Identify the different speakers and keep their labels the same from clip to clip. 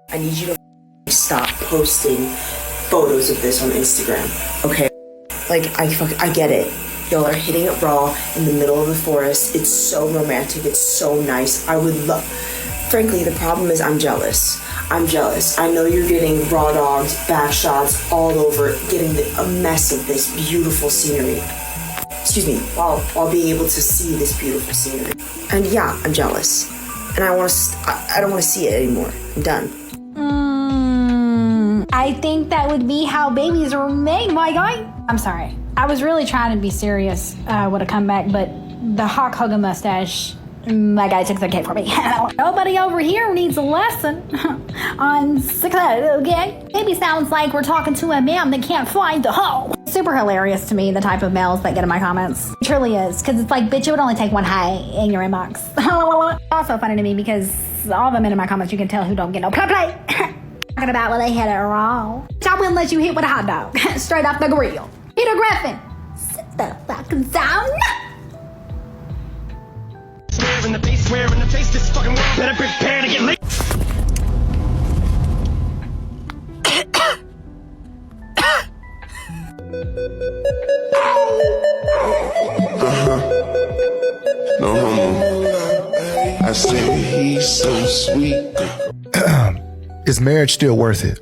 Speaker 1: I need you to stop posting photos of this on Instagram, okay? Like, I get it. Y'all are hitting it raw in the middle of the forest. It's so romantic. It's so nice. I would love... Frankly, the problem is I'm jealous. I know you're getting raw dogs, back shots all over, getting a mess of this beautiful scenery. Excuse me, while being able to see this beautiful scenery. And yeah, I'm jealous. And I don't want to see it anymore. I'm done.
Speaker 2: I think that would be how babies are made, my guy. I'm sorry. I was really trying to be serious with a comeback, but the Hulk Hogan mustache, my guy took the cake for me. Nobody over here needs a lesson on success, okay? Maybe sounds like we're talking to a man that can't find the hole. Super hilarious to me, the type of males that get in my comments. It truly is, because it's like, bitch, it would only take one hi in your inbox. Also funny to me because all the men in my comments, you can tell who don't get no play. Talking about when they hit it wrong. I wouldn't let you hit with a hot dog, straight off the grill. Peter Griffin, sit the fucking down.
Speaker 3: Swear in the face, swear in the face, this fucking world better prepare to get late.
Speaker 4: No homo. I say he's so sweet.
Speaker 5: Is marriage still worth it?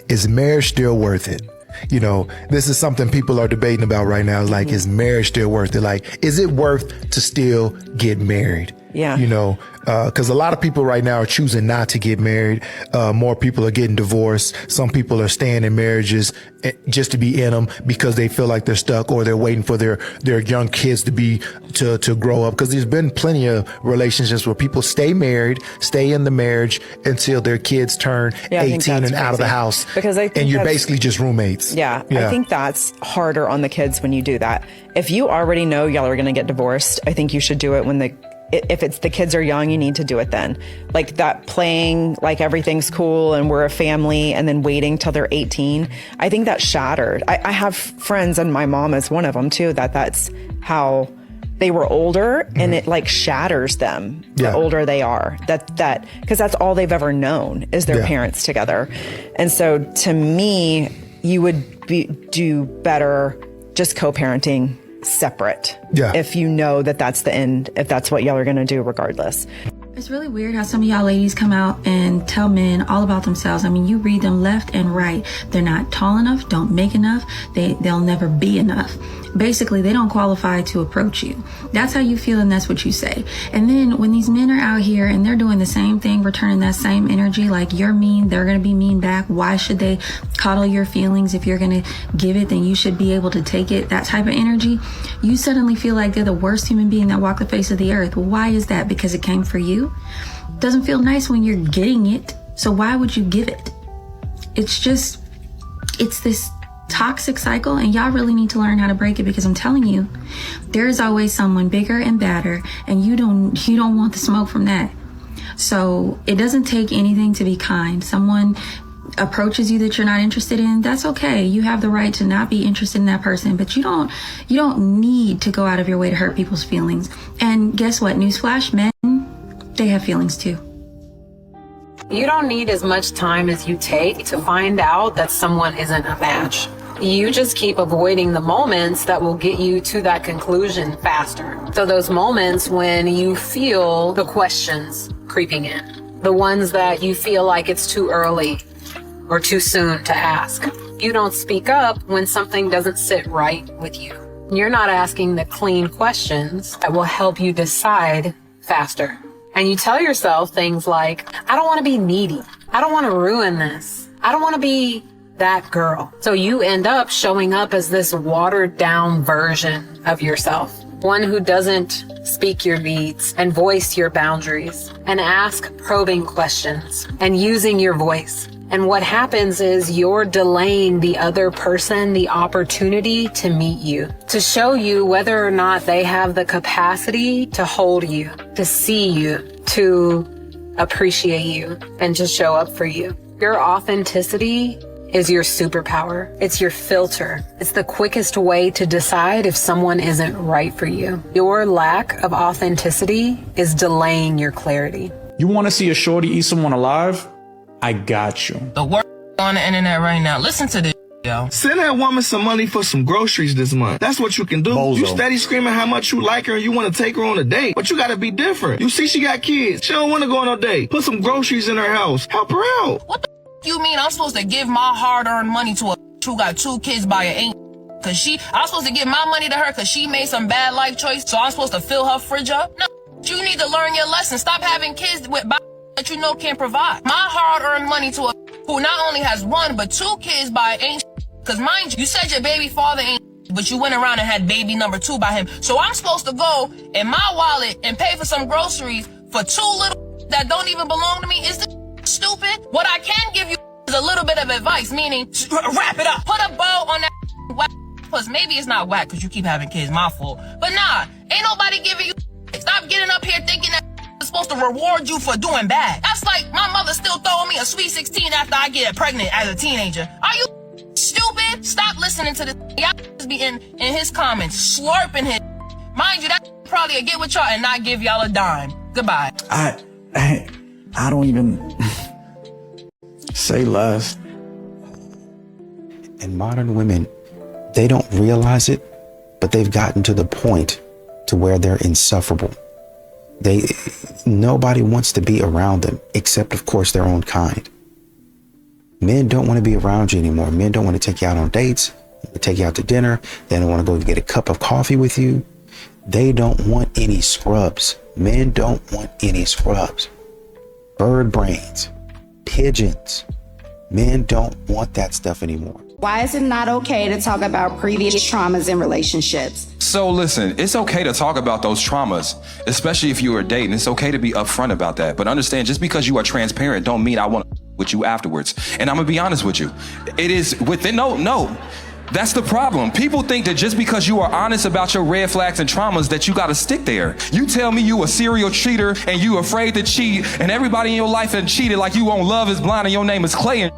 Speaker 5: Is marriage still worth it? You know, this is something people are debating about right now. Like, is marriage still worth it? Like, is it worth to still get married?
Speaker 6: Yeah.
Speaker 5: You know, because a lot of people right now are choosing not to get married. More people are getting divorced. Some people are staying in marriages just to be in them because they feel like they're stuck, or they're waiting for their young kids to grow up. Because there's been plenty of relationships where people stay married, stay in the marriage until their kids turn 18 and out of the house.
Speaker 6: Because I think
Speaker 5: and you're basically just roommates.
Speaker 6: Yeah, I think that's harder on the kids when you do that. If you already know y'all are going to get divorced, I think you should do it when if it's the kids are young, you need to do it then. Like that playing like everything's cool and we're a family and then waiting till they're 18. I think that's shattered. I have friends, and my mom is one of them too, that's how they were older, and it like shatters them the older they are. That because that's all they've ever known is their parents together. And so to me, you would do better just co-parenting separate. If you know that that's the end, if that's what y'all are going to do regardless.
Speaker 7: It's really weird how some of y'all ladies come out and tell men all about themselves. I mean, you read them left and right. They're not tall enough, don't make enough, they'll never be enough. Basically, they don't qualify to approach you. That's how you feel, and that's what you say. And then when these men are out here and they're doing the same thing, returning that same energy, like you're mean, they're going to be mean back. Why should they coddle your feelings? If you're going to give it, then you should be able to take it. That type of energy, you suddenly feel like they're the worst human being that walked the face of the earth. Well, why is that? Because it came for you? Doesn't feel nice when you're getting it. So why would you give it? It's this toxic cycle, and y'all really need to learn how to break it, because I'm telling you, there's always someone bigger and badder, and you don't want the smoke from that. So it doesn't take anything to be kind. Someone approaches you that you're not interested in, that's okay. You have the right to not be interested in that person, but you don't need to go out of your way to hurt people's feelings. And guess what? Newsflash, men, they have feelings too.
Speaker 8: You don't need as much time as you take to find out that someone isn't a match. You just keep avoiding the moments that will get you to that conclusion faster. So those moments when you feel the questions creeping in, the ones that you feel like it's too early or too soon to ask. You don't speak up when something doesn't sit right with you. You're not asking the clean questions that will help you decide faster. And you tell yourself things like, I don't want to be needy. I don't want to ruin this. I don't want to be that girl. So you end up showing up as this watered down version of yourself. One who doesn't speak your needs and voice your boundaries and ask probing questions and using your voice. And what happens is you're delaying the other person the opportunity to meet you, to show you whether or not they have the capacity to hold you, to see you, to appreciate you, and to show up for you. Your authenticity is your superpower. It's your filter. It's the quickest way to decide if someone isn't right for you. Your lack of authenticity is delaying your clarity.
Speaker 9: You want to see a shorty eat someone alive? I got you.
Speaker 10: The word on the internet right now. Listen to this, yo.
Speaker 11: Send that woman some money for some groceries this month. That's what you can do.
Speaker 9: Bozo.
Speaker 11: You steady screaming how much you like her and you want to take her on a date, but you got to be different. You see she got kids. She don't want to go on a date. Put some groceries in her house. Help her out.
Speaker 10: What the you mean I'm supposed to give my hard-earned money to a who got 2 kids by an ain't? Cause I'm supposed to give my money to her cause she made some bad life choice, so I'm supposed to fill her fridge up? No, you need to learn your lesson. Stop having kids with that you know can't provide. My hard-earned money to a who not only has 1 but 2 kids by ain't. Cause mind you said your baby father ain't, but you went around and had baby number 2 by him. So I'm supposed to go in my wallet and pay for some groceries for 2 little that don't even belong to me? Is this stupid? What I can give you is a little bit of advice, meaning wrap it up. Put a bow on that whack. Plus maybe it's not whack because you keep having kids, my fault. But nah, ain't nobody giving you. Stop getting up here thinking that it's supposed to reward you for doing bad. That's like my mother still throwing me a sweet 16 after I get pregnant as a teenager. Are you stupid? Stop listening to this. Y'all just be in his comments, slurping his. Mind you, that probably a get with y'all and not give y'all a dime. Goodbye.
Speaker 9: I don't even say less.
Speaker 12: And modern women, they don't realize it, but they've gotten to the point to where they're insufferable. Nobody wants to be around them, except of course their own kind. Men don't want to be around you anymore. Men don't want to take you out on dates, take you out to dinner. They don't want to go get a cup of coffee with you. They don't want any scrubs. Men don't want any scrubs. Bird brains, pigeons. Men don't want that stuff anymore.
Speaker 13: Why is it not okay to talk about previous traumas in relationships?
Speaker 14: So listen, it's okay to talk about those traumas, especially if you were dating. It's okay to be upfront about that. But understand, just because you are transparent don't mean I want to with you afterwards. And I'm gonna be honest with you. It is within, no. That's the problem. People think that just because you are honest about your red flags and traumas that you gotta stick there. You tell me you a serial cheater and you afraid to cheat and everybody in your life has cheated like you on Love is Blind and your name is Clay and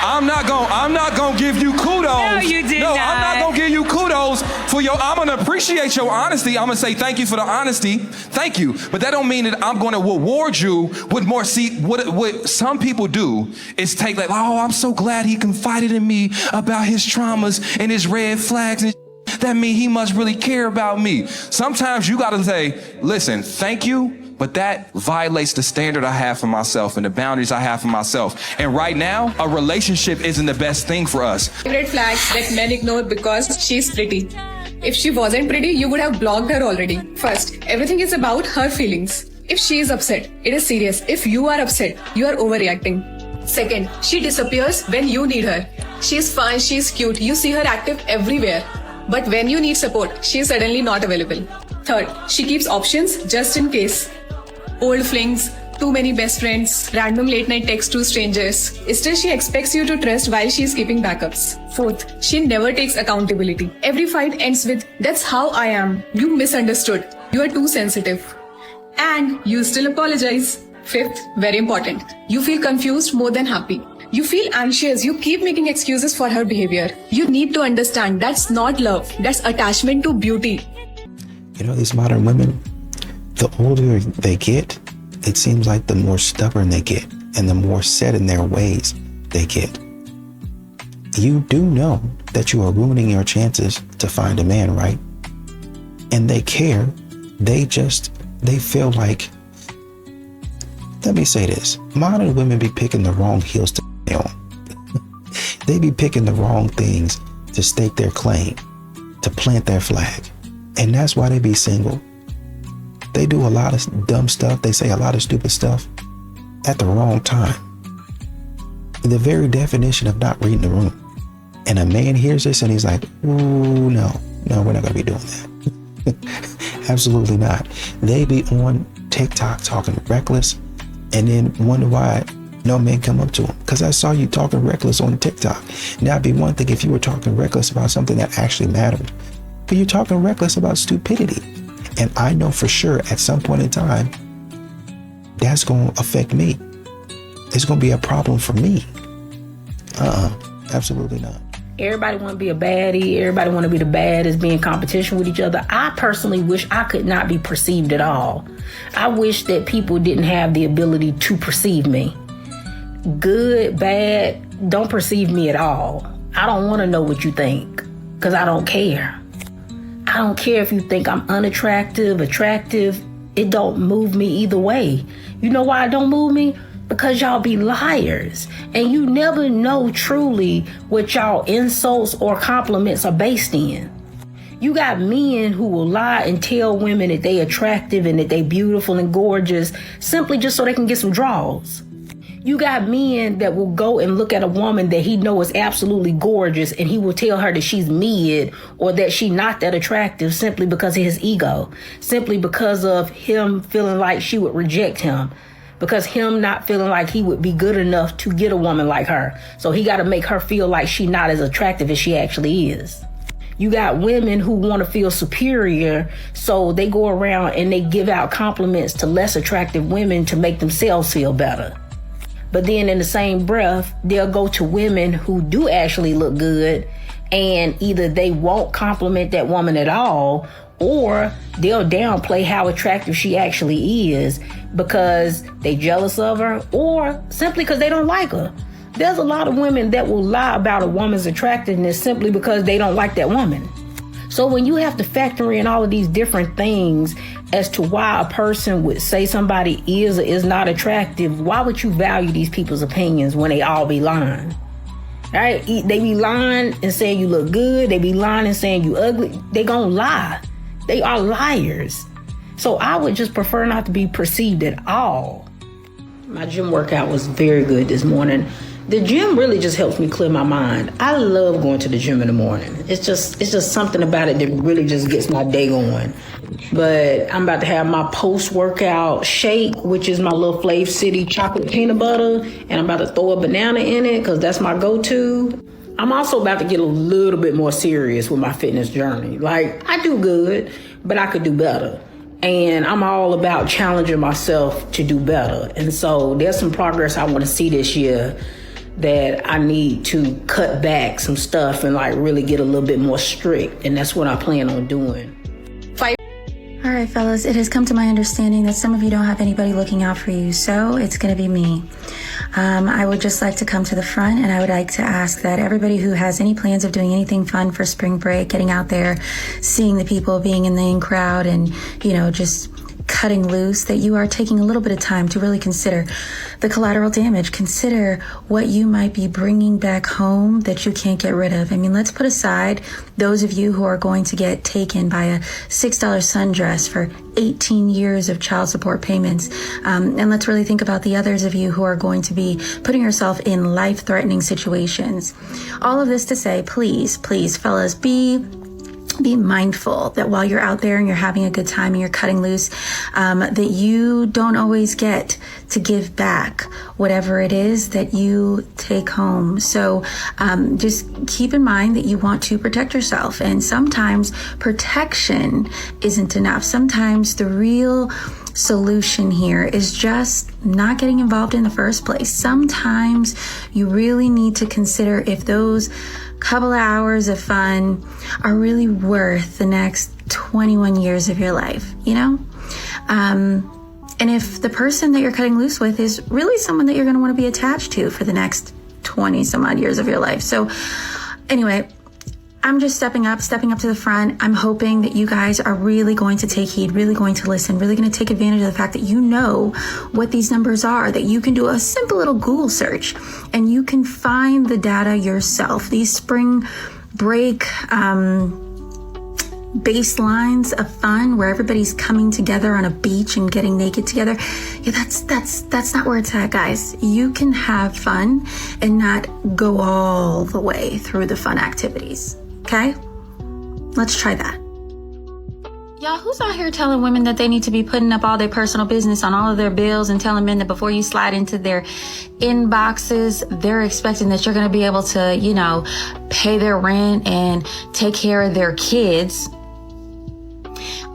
Speaker 14: I'm not gonna give you kudos.
Speaker 15: No, you did not.
Speaker 14: I'm not gonna give you kudos for I'm gonna appreciate your honesty. I'm gonna say thank you for the honesty. Thank you. But that don't mean that I'm gonna reward you with more. See, what some people do is take like, oh, I'm so glad he confided in me about his traumas and his red flags and that mean he must really care about me. Sometimes you gotta say, listen, thank you, but that violates the standard I have for myself and the boundaries I have for myself. And right now, a relationship isn't the best thing for us.
Speaker 16: Red flags that men ignore because she's pretty. If she wasn't pretty, you would have blocked her already. First, everything is about her feelings. If she is upset, it is serious. If you are upset, you are overreacting. Second, she disappears when you need her. She's fun, she's cute, you see her active everywhere. But when you need support, she is suddenly not available. Third, she keeps options just in case. Old flings, too many best friends, random late night texts to strangers. Still, she expects you to trust while she's keeping backups. Fourth, she never takes accountability. Every fight ends with, "That's how I am. You misunderstood. You are too sensitive." And you still apologize. Fifth, very important, you feel confused more than happy. You feel anxious, you keep making excuses for her behavior. You need to understand that's not love, that's attachment to beauty.
Speaker 12: You know, these modern women, the older they get, it seems like the more stubborn they get and the more set in their ways they get. You do know that you are ruining your chances to find a man, right? And they care. They feel like, let me say this, modern women be picking the wrong heels to on. They be picking the wrong things to stake their claim, to plant their flag. And that's why they be single. They do a lot of dumb stuff. They say a lot of stupid stuff at the wrong time. The very definition of not reading the room. And a man hears this and he's like, ooh, no, we're not going to be doing that. Absolutely not. They be on TikTok talking reckless and then wonder why no men come up to them. Because I saw you talking reckless on TikTok. Now, it'd be one thing if you were talking reckless about something that actually mattered. But you're talking reckless about stupidity. And I know for sure at some point in time, that's going to affect me. It's going to be a problem for me. Absolutely not.
Speaker 15: Everybody want to be a baddie. Everybody want to be the baddest, be in competition with each other. I personally wish I could not be perceived at all. I wish that people didn't have the ability to perceive me. Good, bad, don't perceive me at all. I don't want to know what you think because I don't care. I don't care if you think I'm unattractive, attractive. It don't move me either way. You know why it don't move me? Because y'all be liars. And you never know truly what y'all insults or compliments are based in. You got men who will lie and tell women that they attractive and that they beautiful and gorgeous simply just so they can get some draws. You got men that will go and look at a woman that he know is absolutely gorgeous and he will tell her that she's mid or that she's not that attractive simply because of his ego, simply because of him feeling like she would reject him, because him not feeling like he would be good enough to get a woman like her. So he got to make her feel like she's not as attractive as she actually is. You got women who want to feel superior, so they go around and they give out compliments to less attractive women to make themselves feel better. But then in the same breath, they'll go to women who do actually look good and either they won't compliment that woman at all or they'll downplay how attractive she actually is because they jealous of her or simply because they don't like her. There's a lot of women that will lie about a woman's attractiveness simply because they don't like that woman. So when you have to factor in all of these different things as to why a person would say somebody is or is not attractive, why would you value these people's opinions when they all be lying? Right? They be lying and saying you look good. They be lying and saying you ugly. They gonna lie. They are liars. So I would just prefer not to be perceived at all. My gym workout was very good this morning. The gym really just helps me clear my mind. I love going to the gym in the morning. It's just something about it that really just gets my day going. But I'm about to have my post-workout shake, which is my little Flav City chocolate peanut butter, and I'm about to throw a banana in it because that's my go-to. I'm also about to get a little bit more serious with my fitness journey. Like, I do good, but I could do better. And I'm all about challenging myself to do better. And so there's some progress I want to see this year that I need to cut back some stuff and like really get a little bit more strict. And that's what I plan on doing.
Speaker 7: All right, fellas, it has come to my understanding that some of you don't have anybody looking out for you, so it's going to be me. I would just like to come to the front, and I would like to ask that everybody who has any plans of doing anything fun for spring break, getting out there, seeing the people, being in the in crowd, and, you know, just cutting loose, that you are taking a little bit of time to really consider the collateral damage. Consider what you might be bringing back home that you can't get rid of. I mean, let's put aside those of you who are going to get taken by a $6 sundress for 18 years of child support payments. And let's really think about the others of you who are going to be putting yourself in life-threatening situations. All of this to say, please, fellas, be mindful that while you're out there and you're having a good time and you're cutting loose, that you don't always get to give back whatever it is that you take home. So just keep in mind that you want to protect yourself. And sometimes protection isn't enough. Sometimes the real solution here is just not getting involved in the first place. Sometimes you really need to consider if those couple of hours of fun are really worth the next 21 years of your life, you know? And if the person that you're cutting loose with is really someone that you're going to want to be attached to for the next 20 some odd years of your life. So anyway, I'm just stepping up to the front. I'm hoping that you guys are really going to take heed, really going to listen, really going to take advantage of the fact that you know what these numbers are, that you can do a simple little Google search and you can find the data yourself. These spring break baselines of fun where everybody's coming together on a beach and getting naked together. Yeah, that's not where it's at, guys. You can have fun and not go all the way through the fun activities. Okay? Let's try that. Y'all, who's out here telling women that they need to be putting up all their personal business on all of their bills and telling men that before you slide into their inboxes, they're expecting that you're going to be able to, you know, pay their rent and take care of their kids?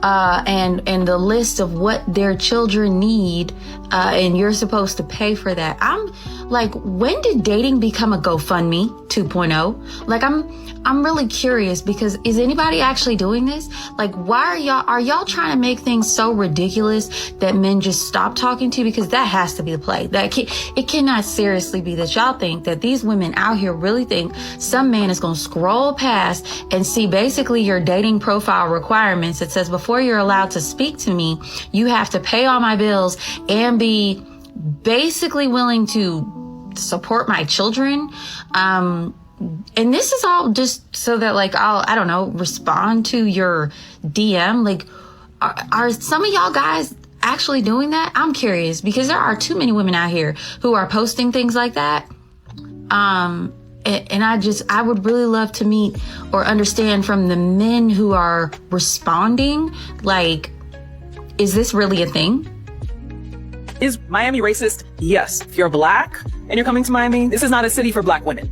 Speaker 7: And the list of what their children need and you're supposed to pay for that. I'm like, when did dating become a GoFundMe 2.0? Like, I'm really curious, because is anybody actually doing this? Like, why are y'all trying to make things so ridiculous that men just stop talking to you? Because that has to be the play. It cannot seriously be that y'all think that these women out here really think some man is going to scroll past and see basically your dating profile requirements. It says, before you're allowed to speak to me, you have to pay all my bills and be basically willing to support my children. And this is all just so that, like, I don't know, respond to your DM. Like, are some of y'all guys actually doing that? I'm curious, because there are too many women out here who are posting things like that. And I would really love to meet or understand from the men who are responding, like, is this really a thing?
Speaker 17: Is Miami racist? Yes. If you're black and you're coming to Miami, this is not a city for black women.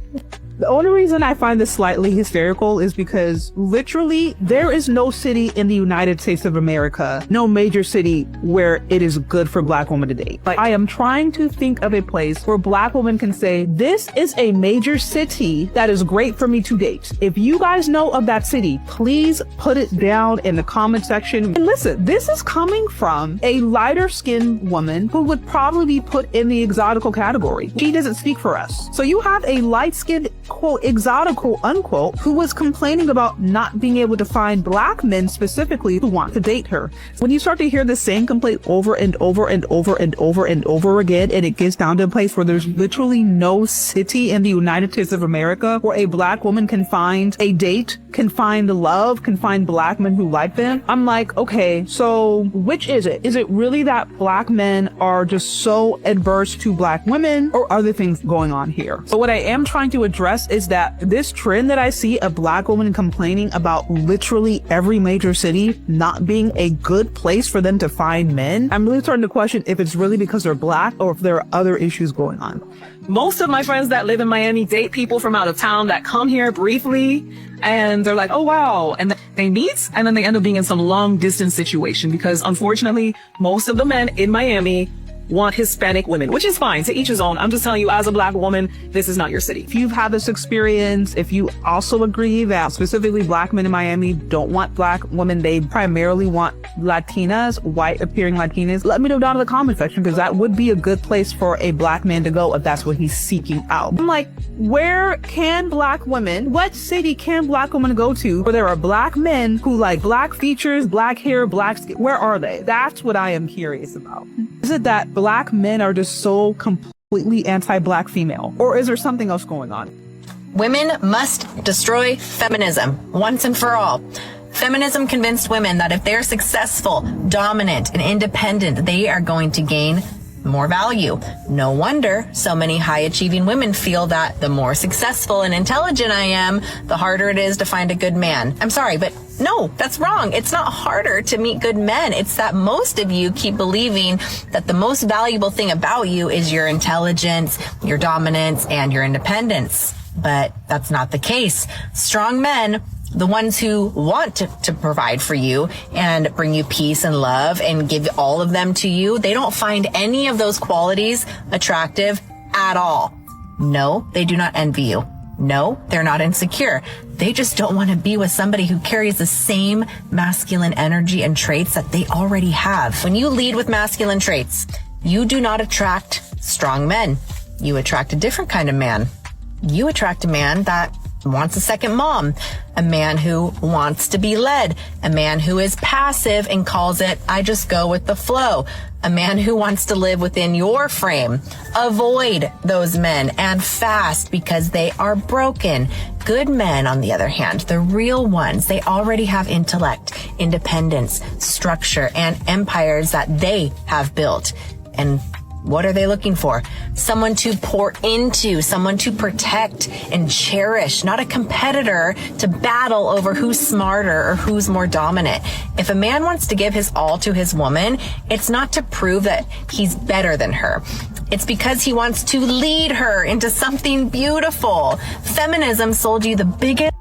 Speaker 18: The only reason I find this slightly hysterical is because literally there is no city in the United States of America, no major city where it is good for black women to date. Like, I am trying to think of a place where black women can say, this is a major city that is great for me to date. If you guys know of that city, please put it down in the comment section. And listen, this is coming from a lighter skinned woman who would probably be put in the exotical category. She doesn't speak for us. So you have a light skinned, quote, exotical, unquote, who was complaining about not being able to find black men specifically who want to date her. When you start to hear the same complaint over and over and over and over and over again, and it gets down to a place where there's literally no city in the United States of America where a black woman can find a date, can find love, can find black men who like them, I'm like, okay, so which is it? Is it really that black men are just so adverse to black women, or are there things going on here? So what I am trying to address is that this trend that I see of black women complaining about literally every major city not being a good place for them to find men, I'm really starting to question if it's really because they're black or if there are other issues going on.
Speaker 17: Most of my friends that live in Miami date people from out of town that come here briefly, and they're like, oh wow, and they meet, and then they end up being in some long distance situation, because unfortunately most of the men in Miami want Hispanic women, which is fine, to each his own. I'm just telling you, as a black woman, this is not your city.
Speaker 18: If you've had this experience, if you also agree that specifically black men in Miami don't want black women, they primarily want Latinas, white appearing Latinas, let me know down in the comment section, because that would be a good place for a black man to go if that's what he's seeking out. I'm like, where can black women, what city can black women go to where there are black men who like black features, black hair, black skin? Where are they? That's what I am curious about. Is it that black men are just so completely anti-black female, or is there something else going on?
Speaker 19: Women must destroy feminism once and for all. Feminism convinced women that if they're successful, dominant, and independent, they are going to gain more value. No wonder so many high-achieving women feel that the more successful and intelligent I am, the harder it is to find a good man. I'm sorry, but no, that's wrong. It's not harder to meet good men. It's that most of you keep believing that the most valuable thing about you is your intelligence, your dominance, and your independence. But that's not the case. Strong men, the ones who want to provide for you and bring you peace and love and give all of them to you, they don't find any of those qualities attractive at all. No, they do not envy you. No, they're not insecure. They just don't want to be with somebody who carries the same masculine energy and traits that they already have. When you lead with masculine traits, you do not attract strong men. You attract a different kind of man. You attract a man that wants a second mom, a man who wants to be led, a man who is passive and calls it, I just go with the flow, a man who wants to live within your frame. Avoid those men and fast because they are broken. Good men, on the other hand, the real ones, they already have intellect, independence, structure, and empires that they have built. And what are they looking for? Someone to pour into, someone to protect and cherish, not a competitor to battle over who's smarter or who's more dominant. If a man wants to give his all to his woman, it's not to prove that he's better than her. It's because he wants to lead her into something beautiful. Feminism sold you the biggest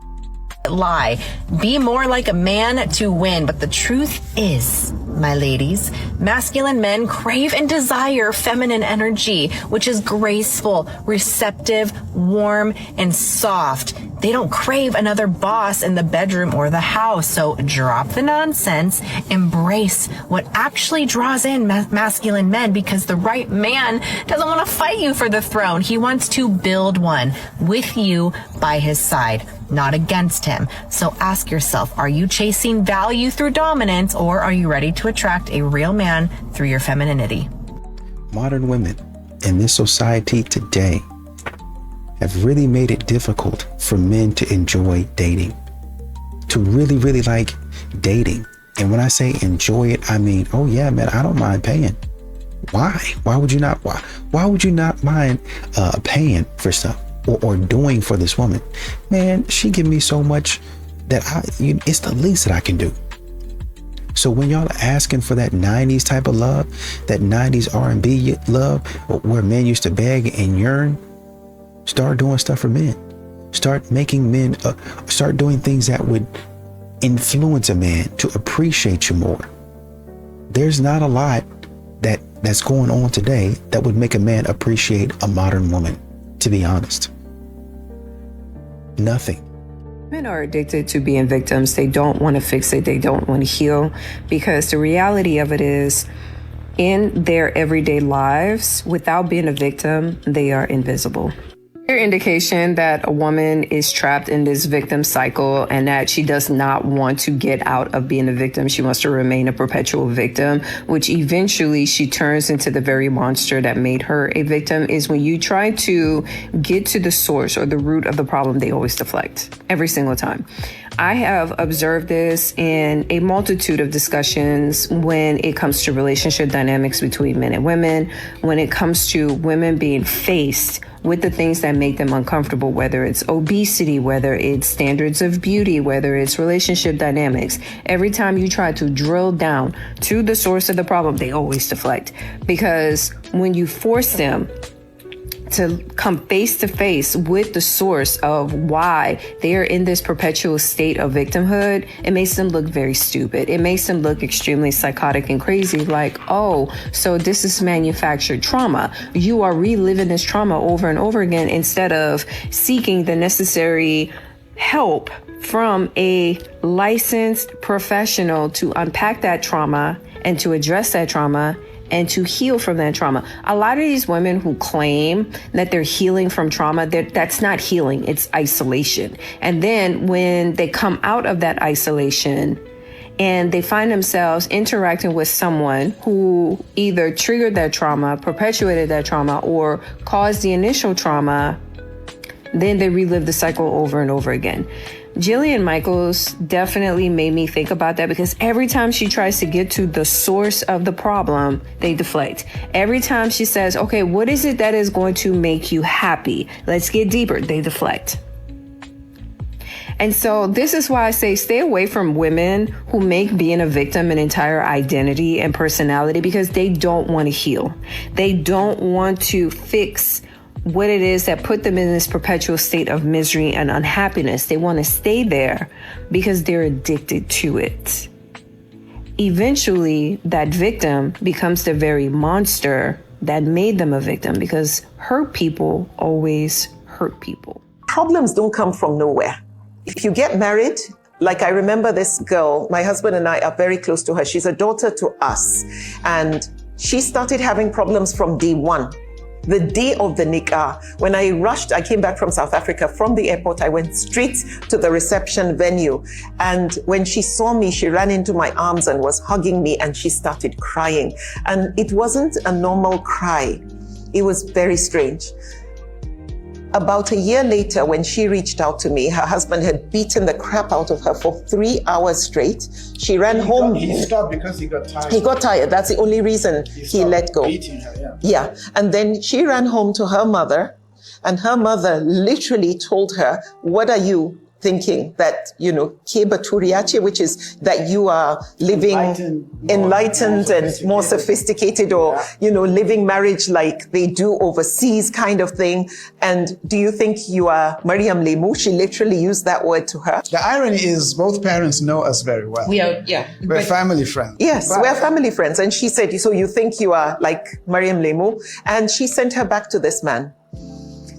Speaker 19: lie. Be more like a man to win. But the truth is, My ladies, masculine men crave and desire feminine energy, which is graceful, receptive, warm, and soft. They don't crave another boss in the bedroom or the house. So drop the nonsense, embrace what actually draws in masculine men, because the right man doesn't want to fight you for the throne. He wants to build one with you by his side, not against him. So ask yourself, are you chasing value through dominance, or are you ready to attract a real man through your femininity?
Speaker 12: Modern women in this society today have really made it difficult for men to enjoy dating, to really, really like dating. And when I say enjoy it, I mean, oh yeah, man, I don't mind paying. Why? Why would you not? Why would you not mind paying for stuff or doing for this woman? Man, she give me so much that it's the least that I can do. So when y'all are asking for that 90s type of love, that 90s R&B love, where men used to beg and yearn, start doing stuff for men. Start making men, start doing things that would influence a man to appreciate you more. There's not a lot that's going on today that would make a man appreciate a modern woman, to be honest. Nothing.
Speaker 20: Men are addicted to being victims. They don't want to fix it. They don't want to heal, because the reality of it is, in their everyday lives, without being a victim, they are invisible. Clear indication that a woman is trapped in this victim cycle and that she does not want to get out of being a victim. She wants to remain a perpetual victim, which eventually she turns into the very monster that made her a victim, is when you try to get to the source or the root of the problem, they always deflect every single time. I have observed this in a multitude of discussions when it comes to relationship dynamics between men and women, when it comes to women being faced with the things that make them uncomfortable, whether it's obesity, whether it's standards of beauty, whether it's relationship dynamics. Every time you try to drill down to the source of the problem, they always deflect. Because when you force them to come face to face with the source of why they are in this perpetual state of victimhood, it makes them look very stupid. It makes them look extremely psychotic and crazy, like, oh, so this is manufactured trauma. You are reliving this trauma over and over again instead of seeking the necessary help from a licensed professional to unpack that trauma and to address that trauma and to heal from that trauma. A lot of these women who claim that they're healing from trauma, that's not healing, it's isolation. And then when they come out of that isolation and they find themselves interacting with someone who either triggered that trauma, perpetuated that trauma, or caused the initial trauma, then they relive the cycle over and over again. Jillian Michaels definitely made me think about that, because every time she tries to get to the source of the problem, they deflect. Every time she says, okay, what is it that is going to make you happy? Let's get deeper. They deflect. And so this is why I say stay away from women who make being a victim an entire identity and personality, because they don't want to heal. They don't want to fix what it is that put them in this perpetual state of misery and unhappiness. They want to stay there because they're addicted to it. Eventually, that victim becomes the very monster that made them a victim, because hurt people always hurt people.
Speaker 21: Problems don't come from nowhere. If you get married, like I remember this girl, my husband and I are very close to her. She's a daughter to us. And she started having problems from day one. The day of the nikah, when I came back from South Africa. From the airport, I went straight to the reception venue. And when she saw me, she ran into my arms and was hugging me, and she started crying. And it wasn't a normal cry. It was very strange. About a year later, when she reached out to me, her husband had beaten the crap out of her for 3 hours straight. She ran home.
Speaker 22: He stopped because he got tired.
Speaker 21: He got tired. That's the only reason he let go.
Speaker 22: Beating her,
Speaker 21: yeah. And then she ran home to her mother, and her mother literally told her, what are you thinking that, ke baturiache, which is that you are living enlightened and more sophisticated, or, living marriage like they do overseas kind of thing. And do you think you are Mariam Lemu? She literally used that word to her.
Speaker 1: The irony is both parents know us very well. We're family friends.
Speaker 21: Yes, we're family friends. And she said, so you think you are like Mariam Lemu? And she sent her back to this man.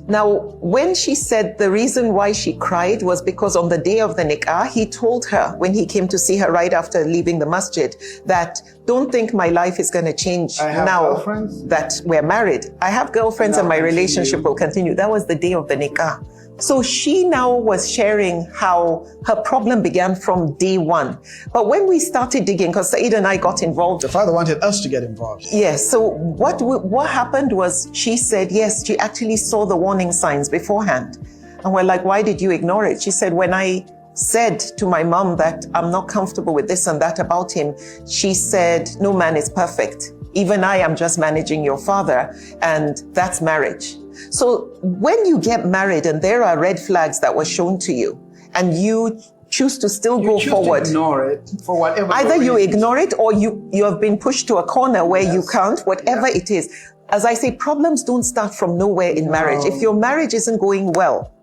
Speaker 21: Now, when she said the reason why she cried was because on the day of the nikah, he told her when he came to see her right after leaving the masjid that don't think my life is going to change now that we're married. I have girlfriends and my relationship will continue. That was the day of the nikah. So she now was sharing how her problem began from day one. But when we started digging, because Saeed and I got involved.
Speaker 1: The father wanted us to get involved.
Speaker 21: Yes. So what happened was she said, yes, she actually saw the warning signs beforehand. And we're like, why did you ignore it? She said, when I said to my mom that I'm not comfortable with this and that about him, she said, no man is perfect. Even I am just managing your father. And that's marriage. So when you get married and there are red flags that were shown to you and you choose to still go forward.
Speaker 1: To ignore it for whatever.
Speaker 21: Either you ignore it or you have been pushed to a corner where you can't, whatever it is. As I say, problems don't start from nowhere in marriage. If your marriage isn't going well,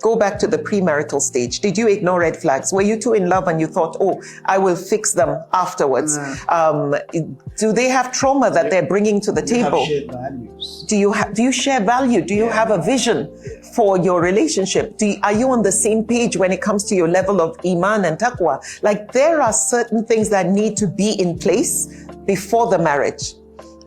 Speaker 21: go back to the premarital stage. Did you ignore red flags? Were you two in love and you thought, oh, I will fix them afterwards? Do they have trauma that they're bringing to the table?
Speaker 1: Have shared values.
Speaker 21: Do you share value? Do you have a vision for your relationship? Are you on the same page when it comes to your level of iman and taqwa? Like there are certain things that need to be in place before the marriage.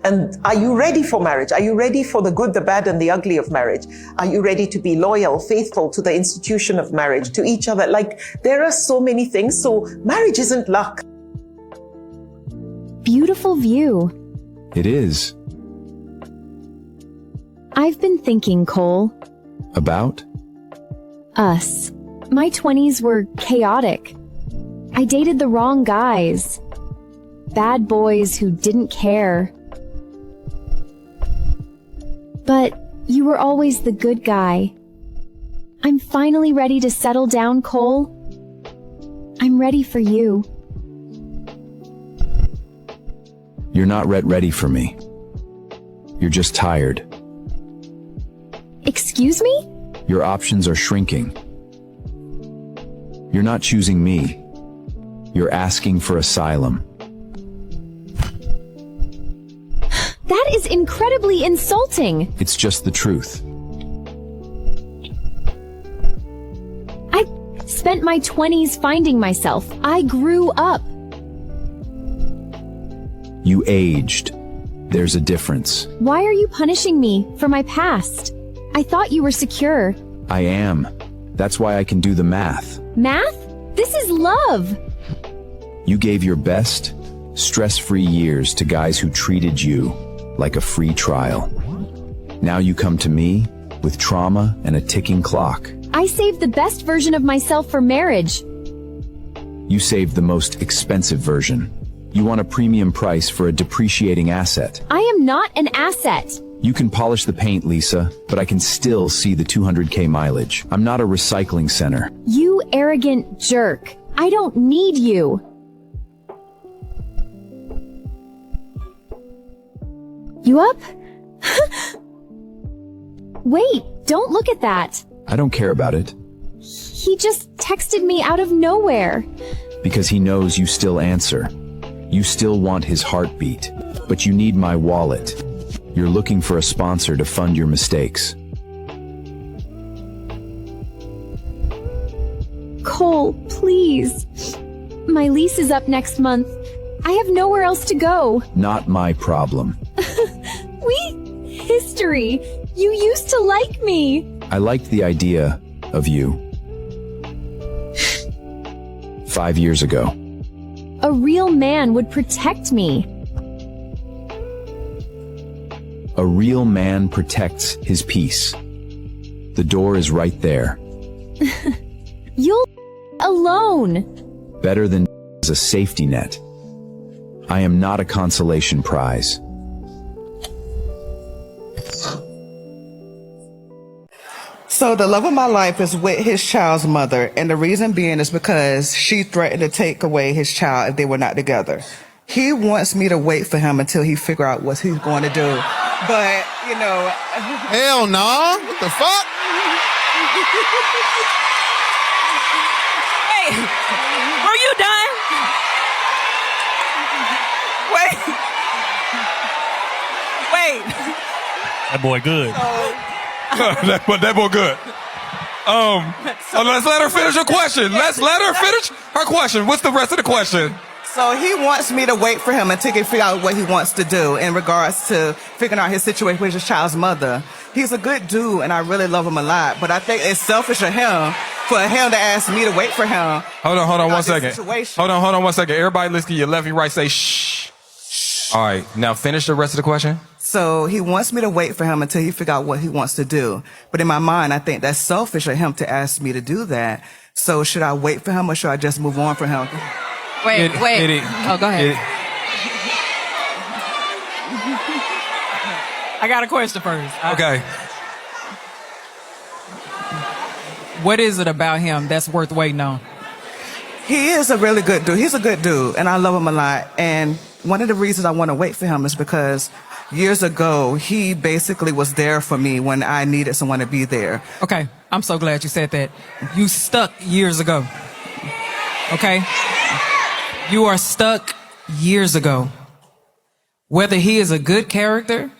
Speaker 21: And are you ready for marriage? Are you ready for the good, the bad, and the ugly of marriage? Are you ready to be loyal, faithful to the institution of marriage, to each other? Like, there are so many things. So marriage isn't luck.
Speaker 22: Beautiful view.
Speaker 23: It is.
Speaker 22: I've been thinking, Cole.
Speaker 23: About?
Speaker 22: Us. My 20s were chaotic. I dated the wrong guys. Bad boys who didn't care. But you were always the good guy. I'm finally ready to settle down, Cole. I'm ready for you.
Speaker 23: You're not ready for me. You're just tired.
Speaker 22: Excuse me?
Speaker 23: Your options are shrinking. You're not choosing me. You're asking for asylum.
Speaker 22: That is incredibly insulting.
Speaker 23: It's just the truth.
Speaker 22: I spent my 20s finding myself. I grew up.
Speaker 23: You aged. There's a difference.
Speaker 22: Why are you punishing me for my past? I thought you were secure.
Speaker 23: I am. That's why I can do the math.
Speaker 22: Math? This is love.
Speaker 23: You gave your best, stress-free years to guys who treated you like a free trial. Now you come to me with trauma and a ticking clock.
Speaker 22: I saved the best version of myself for marriage.
Speaker 23: You saved the most expensive version. You want a premium price for a depreciating asset.
Speaker 22: I am not an asset.
Speaker 23: You can polish the paint, Lisa, but I can still see the 200K mileage. I'm not a recycling center.
Speaker 22: You arrogant jerk. I don't need you. You up? Wait, don't look at that.
Speaker 23: I don't care about it.
Speaker 22: He just texted me out of nowhere.
Speaker 23: Because he knows you still answer. You still want his heartbeat, but you need my wallet. You're looking for a sponsor to fund your mistakes.
Speaker 22: Cole, please. My lease is up next month. I have nowhere else to go.
Speaker 23: Not my problem.
Speaker 22: History. You used to like me.
Speaker 23: I liked the idea of you. 5 years ago.
Speaker 22: A real man would protect me.
Speaker 23: A real man protects his peace. The door is right there.
Speaker 22: You'll alone.
Speaker 23: Better than a safety net. I am not a consolation prize.
Speaker 2: So the love of my life is with his child's mother, and the reason being is because she threatened to take away his child if they were not together. He wants me to wait for him until he figure out what he's going to do. But, you know...
Speaker 3: Hell no. What the fuck?
Speaker 4: Wait, were you done? Wait.
Speaker 24: That boy good.
Speaker 14: that boy good. So let's let her finish her question. Let's let her finish her question. What's the rest of the question?
Speaker 2: So he wants me to wait for him until he figure out what he wants to do in regards to figuring out his situation with his child's mother. He's a good dude, and I really love him a lot. But I think it's selfish of him for him to ask me to wait for him.
Speaker 14: Hold on 1 second. Hold on 1 second. Everybody listen to your left and right say shh. All right, now finish the rest of the question.
Speaker 2: So he wants me to wait for him until he figure out what he wants to do. But in my mind, I think that's selfish of him to ask me to do that. So should I wait for him or should I just move on from him?
Speaker 4: Wait. Oh, go ahead. I got a question first.
Speaker 14: Okay.
Speaker 4: What is it about him that's worth waiting on?
Speaker 2: He is a really good dude. He's a good dude, and I love him a lot. And one of the reasons I want to wait for him is because years ago, he basically was there for me when I needed someone to be there.
Speaker 4: Okay, I'm so glad you said that. You stuck years ago. Okay? You are stuck years ago. Whether he is a good character,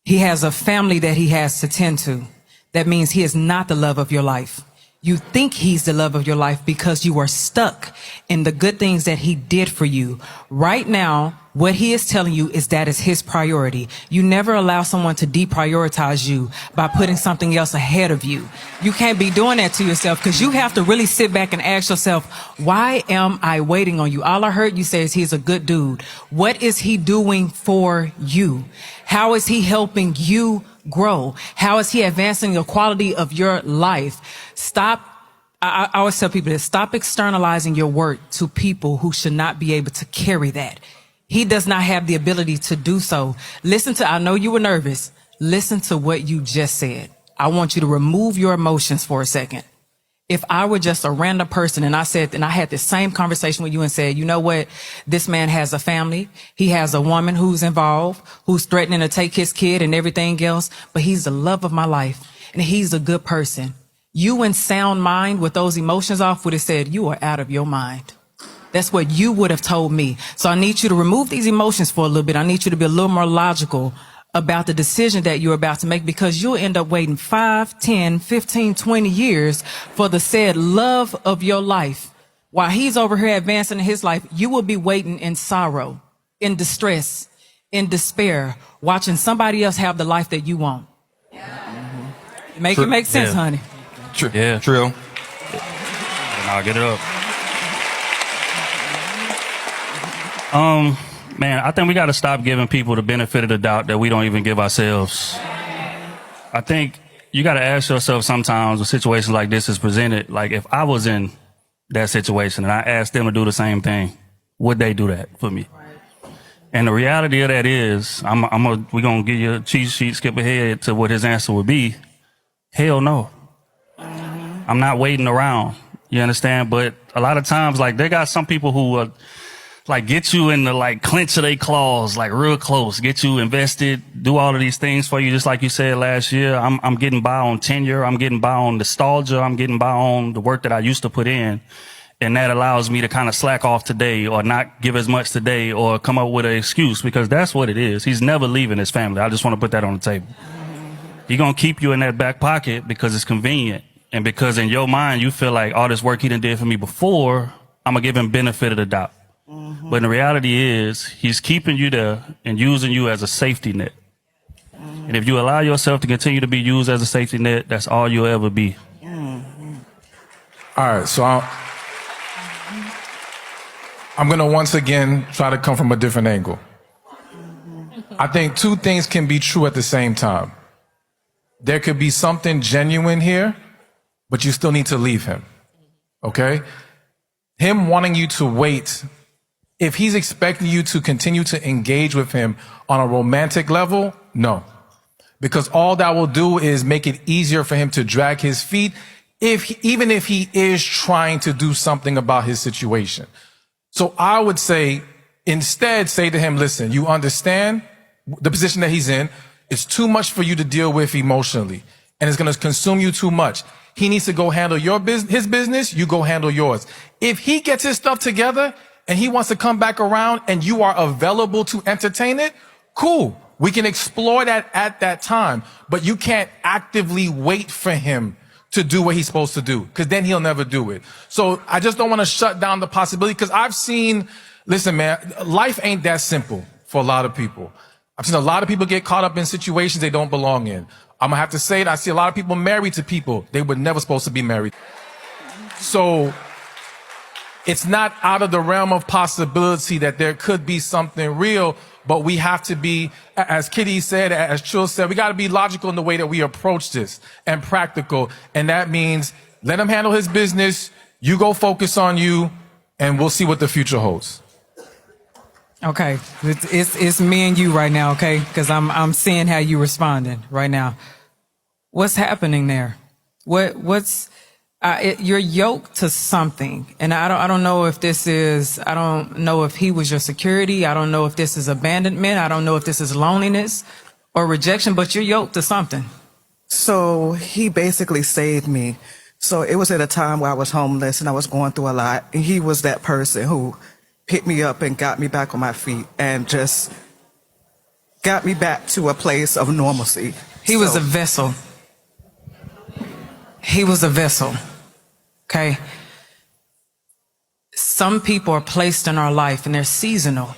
Speaker 4: he has a family that he has to tend to. That means he is not the love of your life. You think he's the love of your life because you are stuck in the good things that he did for you. Right now, what he is telling you is that is his priority. You never allow someone to deprioritize you by putting something else ahead of you. You can't be doing that to yourself because you have to really sit back and ask yourself, why am I waiting on you? All I heard you say is he's a good dude. What is he doing for you? How is he helping you grow? How is he advancing the quality of your life? Stop. I always tell people this, stop externalizing your work to people who should not be able to carry that. He does not have the ability to do so. I know you were nervous. Listen to what you just said. I want you to remove your emotions for a second. If I were just a random person and I had the same conversation with you and said, you know what? This man has a family. He has a woman who's involved, who's threatening to take his kid and everything else, but he's the love of my life and he's a good person. You in sound mind with those emotions off would have said, you are out of your mind. That's what you would have told me. So I need you to remove these emotions for a little bit. I need you to be a little more logical about the decision that you're about to make because you'll end up waiting 5, 10, 15, 20 years for the said love of your life. While he's over here advancing in his life, you will be waiting in sorrow, in distress, in despair, watching somebody else have the life that you want. Make it make sense, honey.
Speaker 14: True.
Speaker 24: Yeah.
Speaker 14: True.
Speaker 24: And I'll get it up. Man, I think we got to stop giving people the benefit of the doubt that we don't even give ourselves. I think you got to ask yourself sometimes when situations like this is presented, like if I was in that situation and I asked them to do the same thing, would they do that for me? And the reality of that is, we're going to give you a cheat sheet, skip ahead to what his answer would be. Hell no. I'm not waiting around. You understand? But a lot of times, like, they got some people who like get you in the like clench of their claws, like real close, get you invested, do all of these things for you. Just like you said last year, I'm getting by on tenure. I'm getting by on nostalgia. I'm getting by on the work that I used to put in. And that allows me to kind of slack off today or not give as much today or come up with an excuse because that's what it is. He's never leaving his family. I just want to put that on the table. He's going to keep you in that back pocket because it's convenient. And because in your mind, you feel like all this work he done did for me before, I'm going to give him benefit of the doubt. But the reality is he's keeping you there and using you as a safety net. And if you allow yourself to continue to be used as a safety net, that's all you'll ever be.
Speaker 14: All right. So I'm going to once again try to come from a different angle. I think two things can be true at the same time. There could be something genuine here, but you still need to leave him. Okay? Him wanting you to wait, if he's expecting you to continue to engage with him on a romantic level, no.
Speaker 5: because all that will do is make it easier for him to drag his feet, even if he is trying to do something about his situation. So I would say, instead, say to him, listen, you understand the position that he's in. It's too much for you to deal with emotionally, and it's going to consume you too much. He needs to go handle his business. You go handle yours. If he gets his stuff together and he wants to come back around and you are available to entertain it, cool. We can explore that at that time, but you can't actively wait for him to do what he's supposed to do, because then he'll never do it. So I just don't want to shut down the possibility, because I've seen, listen, man, life ain't that simple for a lot of people. I've seen a lot of people get caught up in situations they don't belong in. I'm gonna have to say it. I see a lot of people married to people they were never supposed to be married. So it's not out of the realm of possibility that there could be something real, but we have to be, as Kitty said, as Trill said, we got to be logical in the way that we approach this, and practical. And that means let him handle his business. You go focus on you, and we'll see what the future holds.
Speaker 4: Okay, it's me and you right now, okay? Because I'm seeing how you responding right now. What's happening there? You're yoked to something, and I don't know if this is, I don't know if he was your security. I don't know if this is abandonment. I don't know if this is loneliness or rejection, but you're yoked to something.
Speaker 2: So he basically saved me. So it was at a time where I was homeless and I was going through a lot, and he was that person who picked me up and got me back on my feet and just got me back to a place of normalcy.
Speaker 4: He was a vessel. He was a vessel. Okay? Some people are placed in our life and they're seasonal.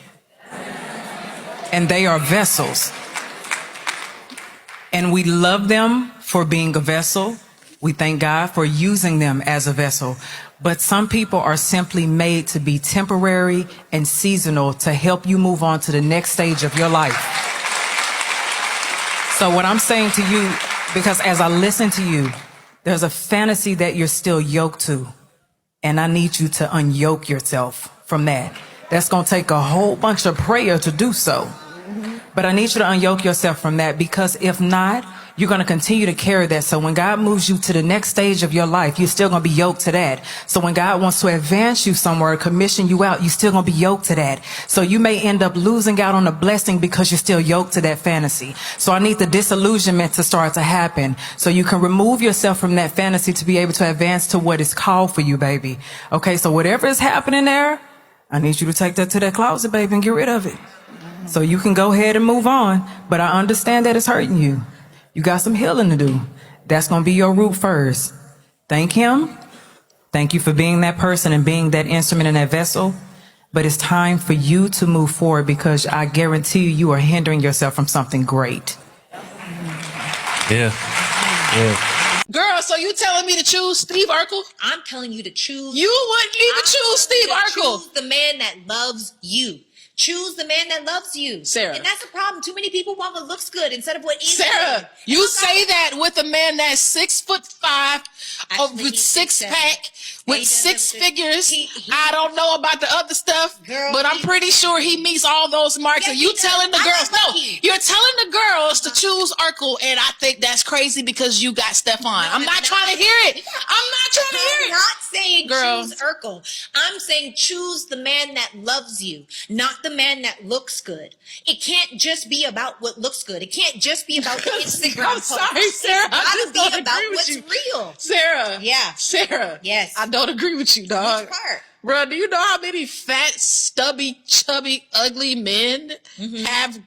Speaker 4: And they are vessels. And we love them for being a vessel. We thank God for using them as a vessel. But some people are simply made to be temporary and seasonal to help you move on to the next stage of your life. So what I'm saying to you, because as I listen to you, there's a fantasy that you're still yoked to. And I need you to unyoke yourself from that. That's going to take a whole bunch of prayer to do so. But I need you to unyoke yourself from that, because if not, you're going to continue to carry that. So when God moves you to the next stage of your life, you're still going to be yoked to that. So when God wants to advance you somewhere, commission you out, you're still going to be yoked to that. So you may end up losing out on a blessing because you're still yoked to that fantasy. So I need the disillusionment to start to happen so you can remove yourself from that fantasy to be able to advance to what is called for you, baby. Okay, so whatever is happening there, I need you to take that to that closet, baby, and get rid of it. So you can go ahead and move on. But I understand that it's hurting you. You got some healing to do. That's going to be your root first. Thank him. Thank you for being that person and being that instrument in that vessel. But it's time for you to move forward, because I guarantee you are hindering yourself from something great.
Speaker 24: Yeah.
Speaker 10: Girl, so you telling me to choose Steve Urkel?
Speaker 6: I'm telling you to choose.
Speaker 10: You wouldn't even choose Steve Urkel.
Speaker 6: Choose the man that loves you. Choose the man that loves you.
Speaker 10: Sarah.
Speaker 6: And that's the problem. Too many people want what looks good instead of what is
Speaker 10: Sarah,
Speaker 6: good.
Speaker 10: you say that with a man that's 6'5", with six pack, with six figures. I don't know about the other stuff, but I'm pretty sure he meets all those marks. And you telling the girls, no, you're telling the girls to choose Urkel, and I think that's crazy because you got Stefan. I'm not trying to hear it. I'm not trying to hear it.
Speaker 6: I'm not saying choose Urkel. I'm saying choose the man that loves you, not the man that looks good. It can't just be about what looks good. It can't just be about the Instagram
Speaker 10: I'm sorry, Sarah.
Speaker 6: It's gotta be about what's real.
Speaker 10: Sarah.
Speaker 6: Yeah.
Speaker 10: Sarah.
Speaker 6: Yes.
Speaker 10: I don't agree with you, dog.
Speaker 6: Which part?
Speaker 10: Bro, do you know how many fat, stubby, chubby, ugly men have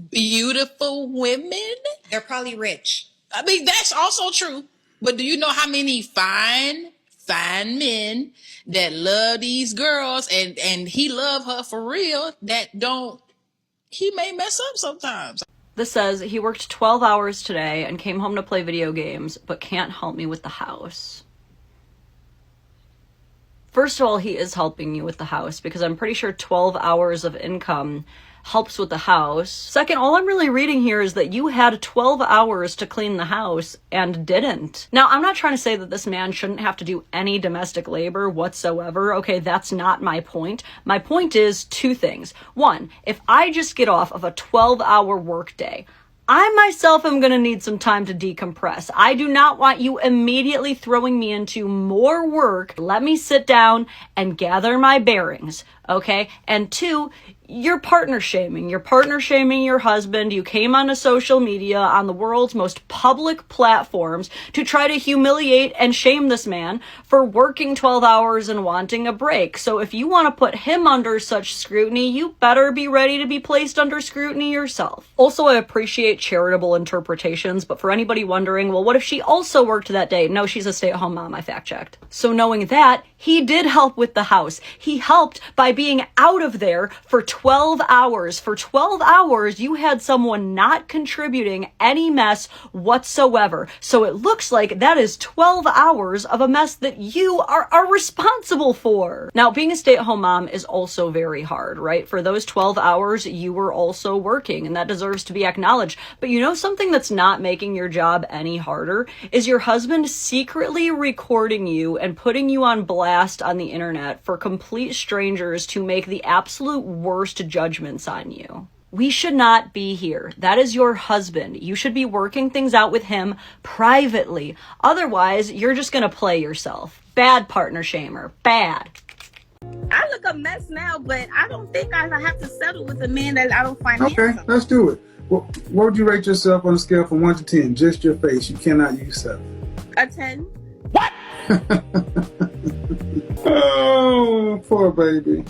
Speaker 10: beautiful women?
Speaker 6: They're probably rich.
Speaker 10: I mean, that's also true. But do you know how many fine men that love these girls and he love her for real that don't, he may mess up sometimes.
Speaker 8: This says he worked 12 hours today and came home to play video games, but can't help me with the house. First of all, he is helping you with the house because I'm pretty sure 12 hours of income helps with the house. Second, all I'm really reading here is that you had 12 hours to clean the house and didn't. Now, I'm not trying to say that this man shouldn't have to do any domestic labor whatsoever. Okay, that's not my point. My point is two things. One, if I just get off of a 12-hour workday, I myself am going to need some time to decompress. I do not want you immediately throwing me into more work. Let me sit down and gather my bearings, okay? And 2, you're partner shaming. You're partner shaming your husband. You came onto social media on the world's most public platforms to try to humiliate and shame this man for working 12 hours and wanting a break. So if you want to put him under such scrutiny, you better be ready to be placed under scrutiny yourself. Also, I appreciate charitable interpretations, but for anybody wondering, well, what if she also worked that day? No, she's a stay-at-home mom. I fact-checked. So knowing that, he did help with the house. He helped by being out of there for 12 hours. For 12 hours, you had someone not contributing any mess whatsoever. So it looks like that is 12 hours of a mess that you are responsible for. Now, being a stay-at-home mom is also very hard, right? For those 12 hours, you were also working, and that deserves to be acknowledged. But you know something that's not making your job any harder is your husband secretly recording you and putting you on blast on the internet for complete strangers to make the absolute worst judgments on you. We should not be here. That is your husband. You should be working things out with him privately. Otherwise, you're just gonna play yourself. Bad partner shamer. Bad.
Speaker 9: I look a mess now, but I don't think I have to settle with a man that I don't find
Speaker 11: Okay,
Speaker 9: handsome.
Speaker 11: let's do it. What would you rate yourself on a scale from 1 to 10? Just your face. You cannot use 7.
Speaker 9: A 10.
Speaker 11: Oh, poor baby.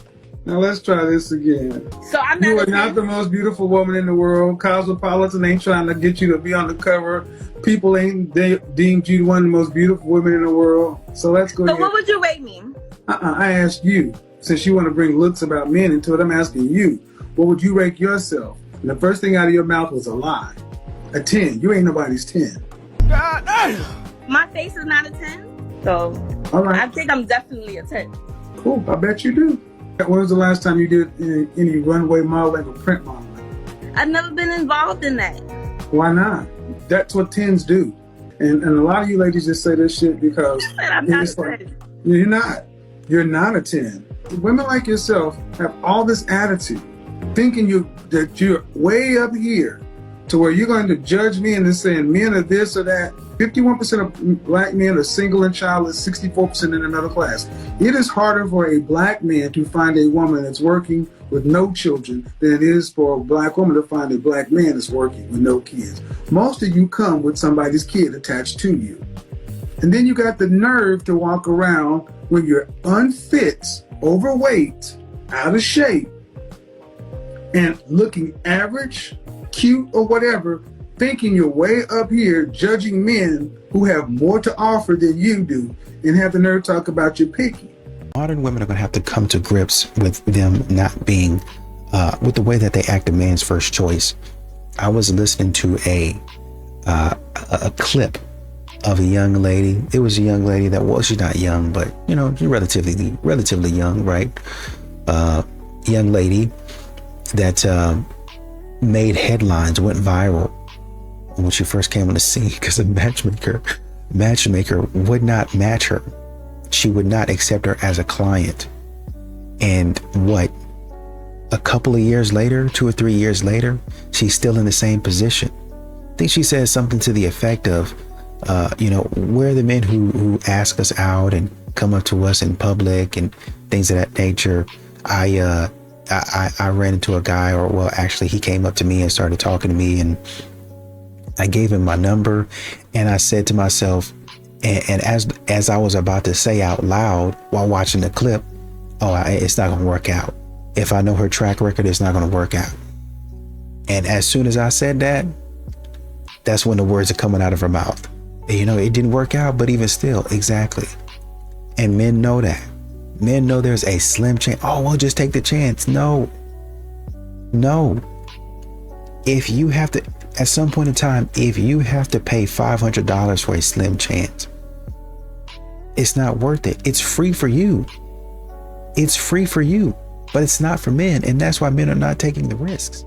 Speaker 11: Now let's try this again.
Speaker 9: So I'm
Speaker 11: You
Speaker 9: not
Speaker 11: are not the most beautiful woman in the world. Cosmopolitan ain't trying to get you to be on the cover. People ain't deemed you one of the most beautiful women in the world. So let's go.
Speaker 9: So what would you rate me?
Speaker 11: I asked you. Since you want to bring looks about men into it, I'm asking you. What would you rate yourself? And the first thing out of your mouth was a lie. A 10. You ain't nobody's 10.
Speaker 9: God damn. My face is not a 10. So
Speaker 11: All right.
Speaker 9: I think I'm definitely a 10.
Speaker 11: Cool. I bet you do. When was the last time you did any runway modeling or print modeling?
Speaker 9: I've never been involved in that.
Speaker 11: Why not? That's what 10s do. And a lot of you ladies just say this shit because
Speaker 9: I'm not
Speaker 11: it's like, you're not. You're not a 10. Women like yourself have all this attitude, thinking that you're way up here to where you're going to judge men and saying men are this or that. 51% of black men are single and childless, 64% in another class. It is harder for a black man to find a woman that's working with no children than it is for a black woman to find a black man that's working with no kids. Most of you come with somebody's kid attached to you. And then you got the nerve to walk around when you're unfit, overweight, out of shape, and looking average, cute, or whatever, thinking you're way up here judging men who have more to offer than you do, and have the nerve to talk about you're picky.
Speaker 12: Modern women are going to have to come to grips with them not being, with the way that they act a man's first choice. I was listening to a clip of a young lady. It was a young lady that, well, she's not young, but you know, she's relatively young, right? Young lady that made headlines, went viral when she first came on the scene because a matchmaker would not match her. She would not accept her as a client. And what, a couple of years later, 2 or 3 years later, she's still in the same position. I think she says something to the effect of, we're the men who ask us out and come up to us in public and things of that nature. I ran into a guy, or well, actually he came up to me and started talking to me, and I gave him my number, and I said to myself, and as I was about to say out loud while watching the clip, it's not gonna work out. If I know her track record, it's not gonna work out. And as soon as I said that, that's when the words are coming out of her mouth. You know, it didn't work out, but even still, exactly. And men know that. Men know there's a slim chance. Oh, well, just take the chance. No. If you have to, at some point in time, if you have to pay $500 for a slim chance, it's not worth it. It's free for you. It's free for you, but it's not for men. And that's why men are not taking the risks.